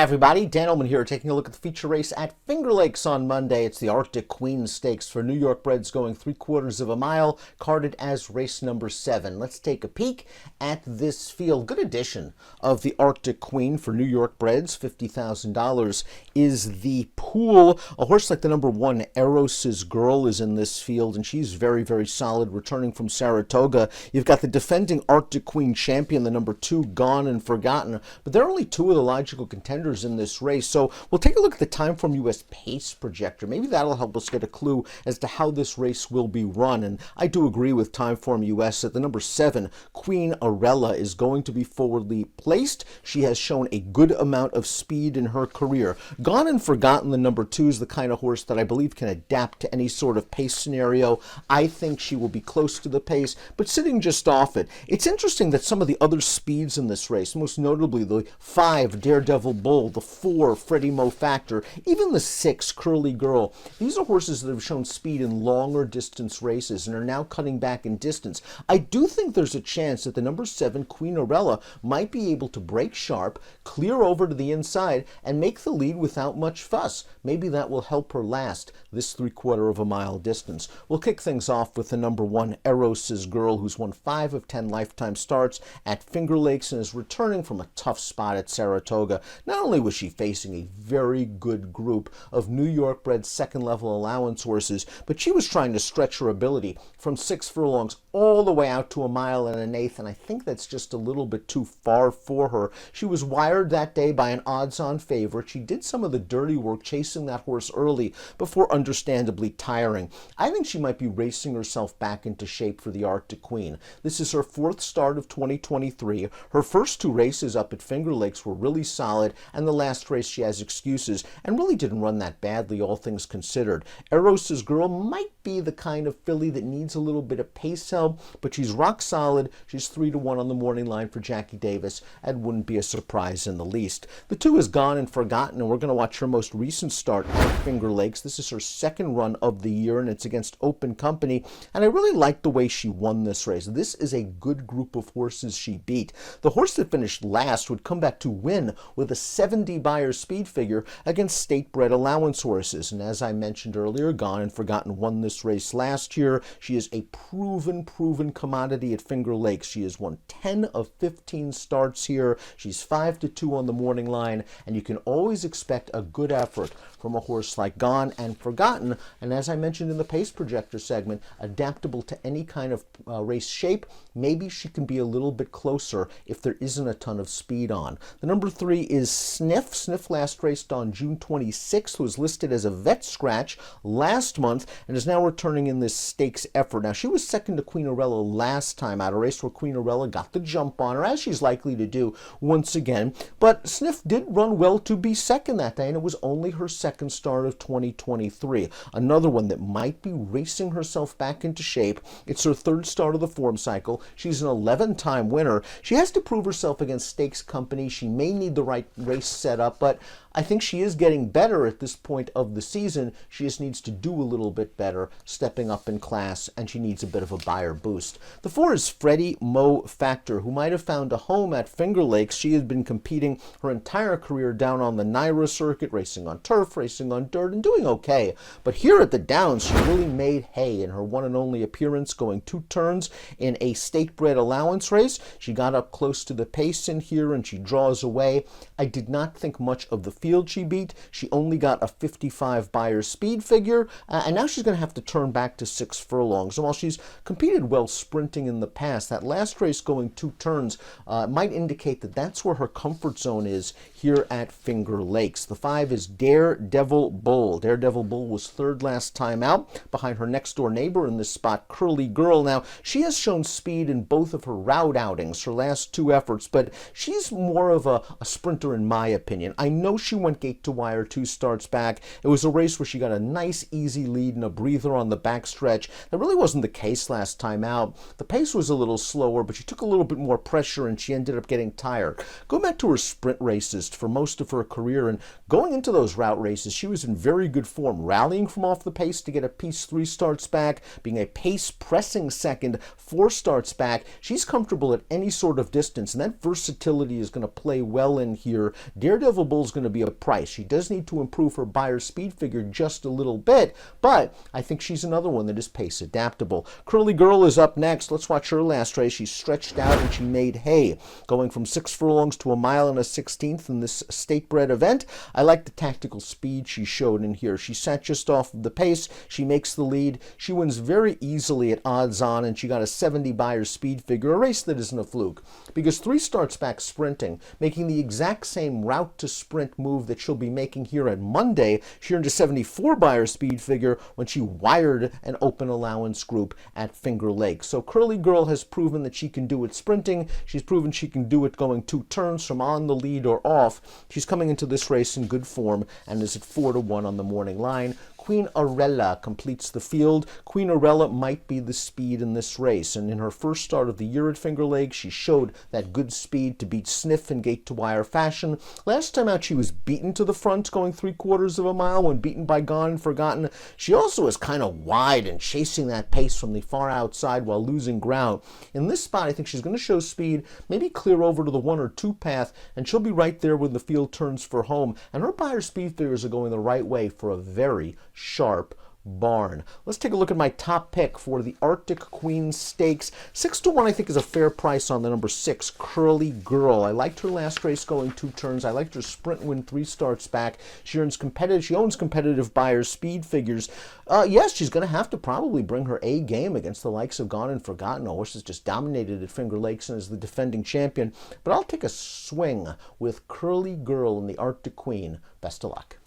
everybody, Dan Illman here, taking a look at the feature race at Finger Lakes on Monday. It's the Arctic Queen Stakes for New York breds going 3/4 of a mile, carded as race number 7. Let's take a peek at this field. Good edition of the Arctic Queen for New York breds. $50,000 is the pool. A horse like the number 1, Eros's Girl, is in this field, and she's very, very solid, returning from Saratoga. You've got the defending Arctic Queen champion, the number 2, Gone and Forgotten, but there are only 2 of the logical contenders in this race. So we'll take a look at the Timeform US pace projector. Maybe that'll help us get a clue as to how this race will be run. And I do agree with Timeform US that the number 7, Queen Arella, is going to be forwardly placed. She has shown a good amount of speed in her career. Gone and Forgotten, the number 2, is the kind of horse that I believe can adapt to any sort of pace scenario. I think she will be close to the pace, but sitting just off it. It's interesting that some of the other speeds in this race, most notably the 5, Daredevil Bull, the 4, Freddie Mo Factor, even the 6, Curly Girl, these are horses that have shown speed in longer distance races and are now cutting back in distance. I do think there's a chance that the number 7, Queen Arella, might be able to break sharp, clear over to the inside, and make the lead without much fuss. Maybe that will help her last this 3/4 of a mile distance. We'll kick things off with the number 1, Eros's Girl, who's won 5 of 10 lifetime starts at Finger Lakes and is returning from a tough spot at Saratoga. Not only was she facing a very good group of New York bred second-level allowance horses, but she was trying to stretch her ability from 6 furlongs all the way out to a mile and an eighth, and I think that's just a little bit too far for her. She was wired that day by an odds-on favorite. She did some of the dirty work chasing that horse early before understandably tiring. I think she might be racing herself back into shape for the Arctic Queen. This is her 4th start of 2023. Her first 2 races up at Finger Lakes were really solid, and the last race she has excuses and really didn't run that badly, all things considered. Eros's Girl might be the kind of filly that needs a little bit of pace help, but she's rock solid. She's 3-1 on the morning line for Jackie Davis, and wouldn't be a surprise in the least. The 2 is Gone and Forgotten, and we're going to watch her most recent start at Finger Lakes. This is her 2nd run of the year, and it's against Open Company, and I really like the way she won this race. This is a good group of horses she beat. The horse that finished last would come back to win with a 70 Beyer speed figure against state-bred allowance horses. And as I mentioned earlier, Gone and Forgotten won this race last year. She is a proven commodity at Finger Lakes. She has won 10 of 15 starts here. She's 5-2 on the morning line, and you can always expect a good effort from a horse like Gone and Forgotten. And as I mentioned in the pace projector segment, adaptable to any kind of race shape. Maybe she can be a little bit closer if there isn't a ton of speed on. The number 3 is Sniff. Sniff last raced on June 26th, was listed as a vet scratch last month, and is now returning in this stakes effort. Now, she was second to Queen Arella last time out, a race where Queen Arella got the jump on her, as she's likely to do once again. But Sniff did run well to be second that day, and it was only her 2nd start of 2023. Another one that might be racing herself back into shape. It's her 3rd start of the form cycle. She's an 11-time winner. She has to prove herself against stakes company. She may need the right race setup, but I think she is getting better at this point of the season. She just needs to do a little bit better, stepping up in class, and she needs a bit of a Beyer boost. The 4 is Freddie Mo Factor, who might have found a home at Finger Lakes. She has been competing her entire career down on the NYRA circuit, racing on turf, racing on dirt, and doing okay. But here at the Downs, she really made hay in her one and only appearance, going 2 turns in a state-bred allowance race. She got up close to the pace in here, and she draws away. I did not think much of the field she beat. She only got a 55 Beyer speed figure, and now she's going to have to turn back to 6 furlongs. And while she's competed well sprinting in the past, that last race going 2 turns might indicate that that's where her comfort zone is here at Finger Lakes. The 5 is Daredevil Bull. Daredevil Bull was 3rd last time out, behind her next-door neighbor in this spot, Curly Girl. Now, she has shown speed in both of her route outings, her last 2 efforts, but she's more of a sprinter in my opinion. I know she she went gate to wire 2 starts back. It was a race where she got a nice, easy lead and a breather on the backstretch. That really wasn't the case last time out. The pace was a little slower, but she took a little bit more pressure and she ended up getting tired. Go back to her sprint races for most of her career, and going into those route races, she was in very good form, rallying from off the pace to get a piece 3 starts back, being a pace pressing second 4 starts back. She's comfortable at any sort of distance, and that versatility is going to play well in here. Daredevil Bull is going to be a price. She does need to improve her buyer speed figure just a little bit, but I think she's another one that is pace adaptable. Curly Girl is up next. Let's watch her last race. She stretched out and she made hay, going from 6 furlongs to a mile and a 16th in this state-bred event. I like the tactical speed she showed in here. She sat just off of the pace. She makes the lead. She wins very easily at odds on, and she got a 70 buyer speed figure, a race that isn't a fluke, because 3 starts back sprinting, making the exact same route to sprint move that she'll be making here on Monday. She earned a 74 buyer speed figure when she wired an open allowance group at Finger Lakes. So Curly Girl has proven that she can do it sprinting. She's proven she can do it going 2 turns from on the lead or off. She's coming into this race in good form and is at 4-1 on the morning line. Queen Arella completes the field. Queen Arella might be the speed in this race, and in her first start of the year at Finger Lakes, she showed that good speed to beat Sniff in gate-to-wire fashion. Last time out, she was beaten to the front, going 3/4 of a mile when beaten by Gone and Forgotten. She also is kind of wide and chasing that pace from the far outside while losing ground. In this spot, I think she's going to show speed, maybe clear over to the 1 or 2 path, and she'll be right there when the field turns for home. And her buyer speed figures are going the right way for a very sharp barn. Let's take a look at my top pick for the Arctic Queen Stakes. 6-1 I think is a fair price on the number 6, Curly Girl. I liked her last race going 2 turns. I liked her sprint win 3 starts back. She owns competitive buyer speed figures. Yes, she's going to have to probably bring her A game against the likes of Gone and Forgotten. A horse has just dominated at Finger Lakes and is the defending champion. But I'll take a swing with Curly Girl and the Arctic Queen. Best of luck.